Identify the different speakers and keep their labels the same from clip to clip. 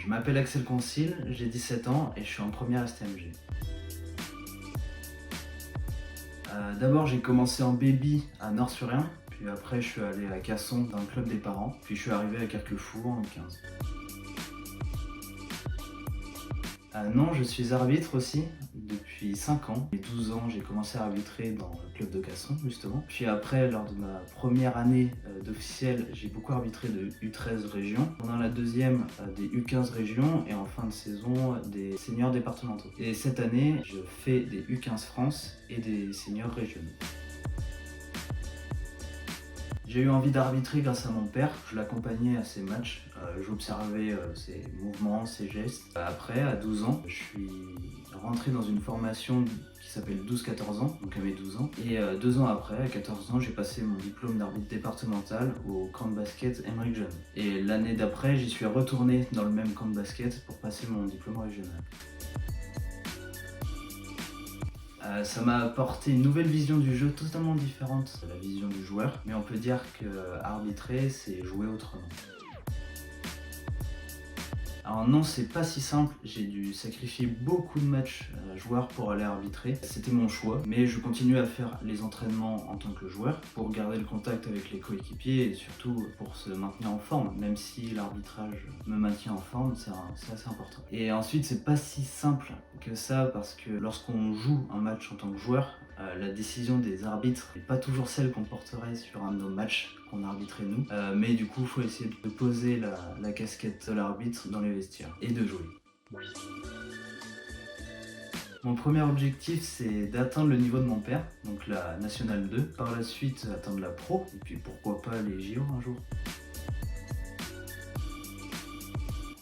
Speaker 1: Je m'appelle Axel Concile, j'ai 17 ans et je suis en première STMG. D'abord j'ai commencé en baby à Nord-sur-Rien, puis après je suis allé à Casson dans le club des parents, puis je suis arrivé à Carquefou en 15. Non, je suis arbitre aussi depuis 5 ans. À 12 ans, j'ai commencé à arbitrer dans le club de Casson, justement. Puis après, lors de ma première année d'officiel, j'ai beaucoup arbitré de U13 régions. Pendant la deuxième, des U15 régions et en fin de saison, des seniors départementaux. Et cette année, je fais des U15 France et des seniors régionaux. J'ai eu envie d'arbitrer grâce à mon père, je l'accompagnais à ses matchs, j'observais ses mouvements, ses gestes. Après, à 12 ans, je suis rentré dans une formation qui s'appelle 12-14 ans, donc à mes 12 ans. Et 2 ans après, à 14 ans, j'ai passé mon diplôme d'arbitre départemental au camp de basket Emmerich John. Et l'année d'après, j'y suis retourné dans le même camp de basket pour passer mon diplôme régional. Ça m'a apporté une nouvelle vision du jeu totalement différente de la vision du joueur, mais on peut dire que arbitrer, c'est jouer autrement. Alors non, c'est pas si simple, j'ai dû sacrifier beaucoup de matchs joueurs pour aller arbitrer. C'était mon choix, mais je continue à faire les entraînements en tant que joueur pour garder le contact avec les coéquipiers et surtout pour se maintenir en forme, même si l'arbitrage me maintient en forme, c'est assez important. Et ensuite, c'est pas si simple que ça parce que lorsqu'on joue un match en tant que joueur, la décision des arbitres n'est pas toujours celle qu'on porterait sur un de nos matchs qu'on arbitrait nous, mais du coup il faut essayer de poser la casquette de l'arbitre dans les vestiaires et de jouer. Mon premier objectif c'est d'atteindre le niveau de mon père, donc la Nationale 2, par la suite atteindre la Pro, et puis pourquoi pas les JO un jour.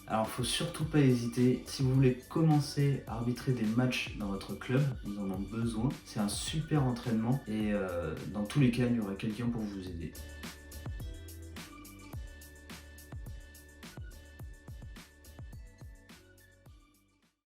Speaker 1: Alors faut surtout pas hésiter, si vous voulez commencer à arbitrer des matchs dans votre club, ils en ont besoin, c'est un super entraînement et dans tous les cas il y aura quelqu'un pour vous aider.